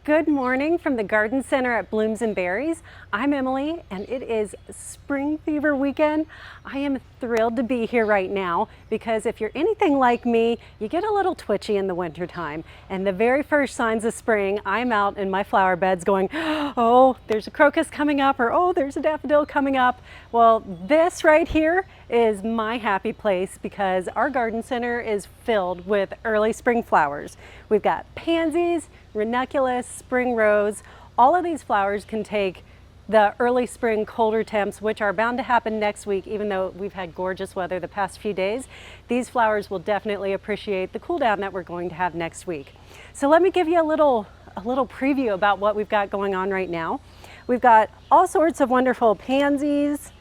Good morning from the Garden Center at Blooms and Berries. I'm Emily and it is Spring Fever weekend. I am thrilled to be here right now because if you're anything like me, you get a little twitchy in the wintertime. And the very first signs of spring, I'm out in my flower beds going, oh, there's a crocus coming up, or oh, there's a daffodil coming up. Well, this right here is my happy place because our garden center is filled with early spring flowers. We've got pansies, ranunculus, spring rose. All of these flowers can take the early spring colder temps, which are bound to happen next week, even though we've had gorgeous weather the past few days. These flowers will definitely appreciate the cool down that we're going to have next week. So let me give you a little preview about what we've got going on right now. We've got all sorts of wonderful pansies,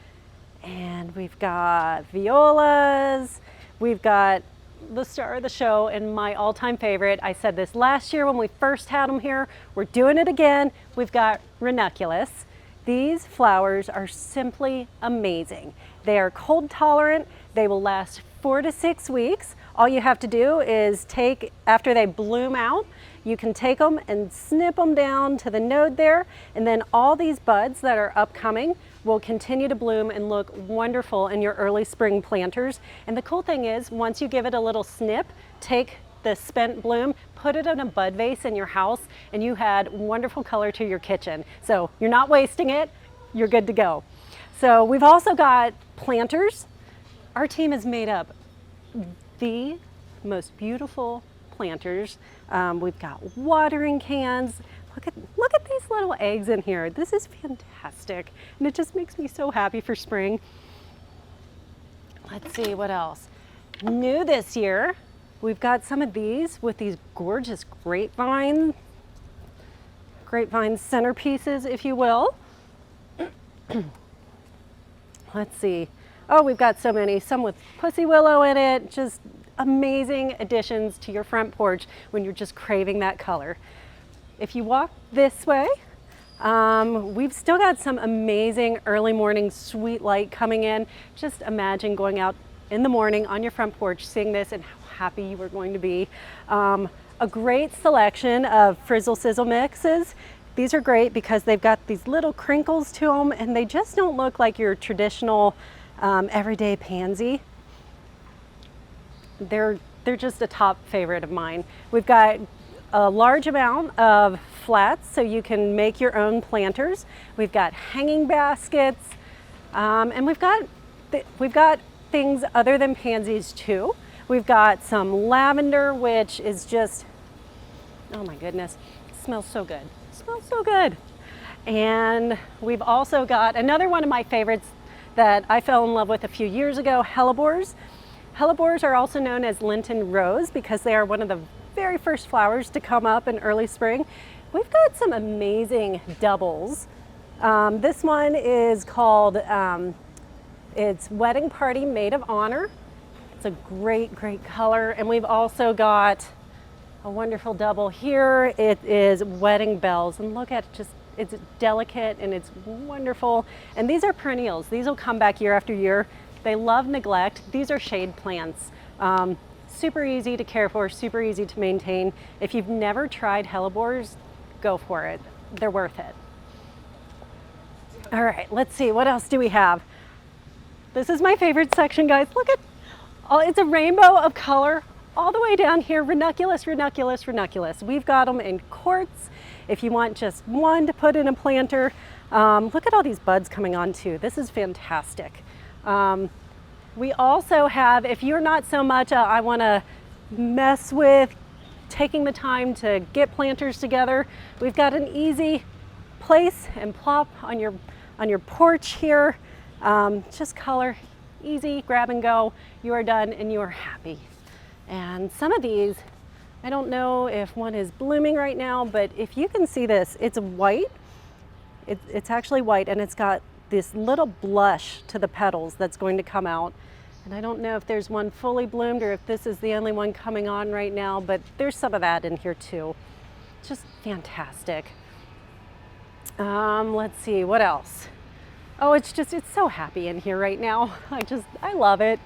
and we've got violas. We've got the star of the show and my all-time favorite. I said this last year when we first had them here. We're doing it again. We've got ranunculus. These flowers are simply amazing. They are cold tolerant. They will last 4 to 6 weeks. All you have to do is after they bloom out, you can take them and snip them down to the node there, and then all these buds that are upcoming will continue to bloom and look wonderful in your early spring planters. And the cool thing is, once you give it a little snip, take the spent bloom, put it in a bud vase in your house, and you had wonderful color to your kitchen. So you're not wasting it, you're good to go. So we've also got planters. Our team is made up the most beautiful planters. We've got watering cans. Look at these little eggs in here. This is fantastic. And it just makes me so happy for spring. Let's see what else. New this year, we've got some of these with these gorgeous grapevine centerpieces, if you will. Let's see. Oh, we've got so many. Some with pussy willow in it. Just amazing additions to your front porch when you're just craving that color. If you walk this way, we've still got some amazing early morning sweet light coming in. Just imagine going out in the morning on your front porch, seeing this, and how happy you are going to be. A great selection of frizzle sizzle mixes. These are great because they've got these little crinkles to them and they just don't look like your traditional everyday pansy. They're just a top favorite of mine. We've got a large amount of flats so you can make your own planters. We've got hanging baskets, and we've got things other than pansies too. We've got some lavender, which is just, oh my goodness, it smells so good. It smells so good. And we've also got another one of my favorites that I fell in love with a few years ago, hellebores. Hellebores are also known as Lenten rose because they are one of the very first flowers to come up in early spring. We've got some amazing doubles. This one is called, it's Wedding Party Maid of Honor. It's a great, great color. And we've also got a wonderful double here. It is Wedding Bells. And look at it, just, it's delicate and it's wonderful. And these are perennials. These will come back year after year. They love neglect. These are shade plants. Super easy to care for, super easy to maintain. If you've never tried hellebores, go for it. They're worth it. All right, let's see, what else do we have? This is my favorite section, guys. Look at, it's a rainbow of color all the way down here. Ranunculus, ranunculus, ranunculus. We've got them in quartz. If you want just one to put in a planter, look at all these buds coming on too. This is fantastic. We also have, if you're not so much, I want to mess with taking the time to get planters together, we've got an easy place and plop on your porch here. Just color, easy, grab and go. You are done and you are happy. And some of these, I don't know if one is blooming right now, but if you can see this, it's white. It's actually white and it's got this little blush to the petals that's going to come out. And I don't know if there's one fully bloomed or if this is the only one coming on right now, but there's some of that in here too. Just fantastic. Let's see, what else? Oh, it's so happy in here right now. I love it.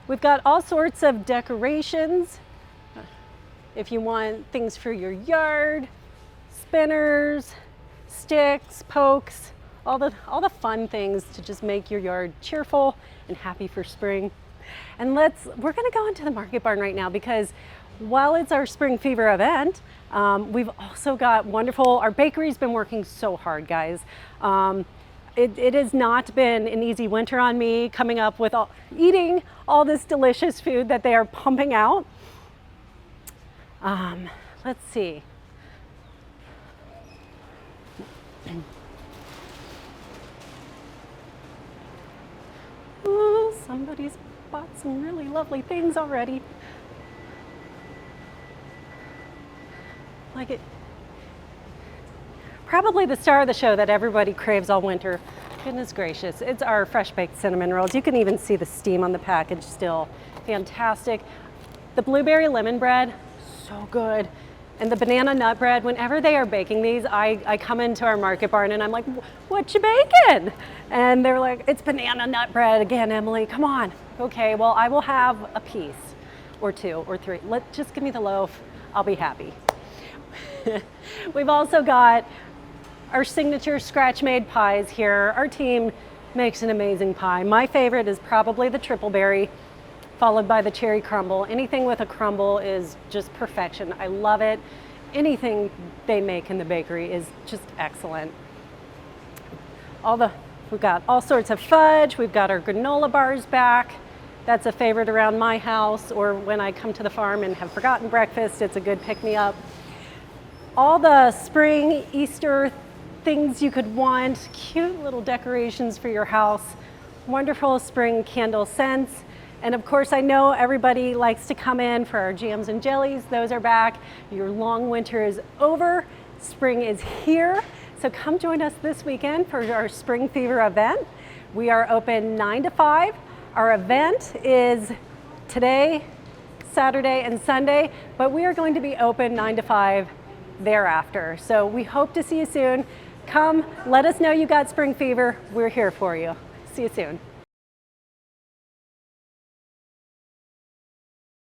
We've got all sorts of decorations. If you want things for your yard, spinners, sticks, pokes, all the fun things to just make your yard cheerful and happy for spring. And we're gonna go into the market barn right now because while it's our spring fever event, we've also got our bakery's been working so hard, guys. It has not been an easy winter on me coming up with eating all this delicious food that they are pumping out. Let's see. Oh, somebody's bought some really lovely things already. Like it. Probably the star of the show that everybody craves all winter. Goodness gracious, it's our fresh baked cinnamon rolls. You can even see the steam on the package still. Fantastic. The blueberry lemon bread, so good. And the banana nut bread, whenever they are baking these, I come into our market barn and I'm like, what you baking? And they're like, it's banana nut bread again, Emily, come on. Okay, well, I will have a piece or two or three. Just give me the loaf, I'll be happy. We've also got our signature scratch-made pies here. Our team makes an amazing pie. My favorite is probably the triple berry, followed by the cherry crumble. Anything with a crumble is just perfection. I love it. Anything they make in the bakery is just excellent. We've got all sorts of fudge. We've got our granola bars back. That's a favorite around my house, or when I come to the farm and have forgotten breakfast, it's a good pick-me-up. All the spring, Easter things you could want, cute little decorations for your house, wonderful spring candle scents. And of course, I know everybody likes to come in for our jams and jellies. Those are back. Your long winter is over. Spring is here. So come join us this weekend for our Spring Fever event. We are open 9 to 5. Our event is today, Saturday, and Sunday, but we are going to be open 9 to 5 thereafter. So we hope to see you soon. Come, let us know you got spring fever. We're here for you. See you soon.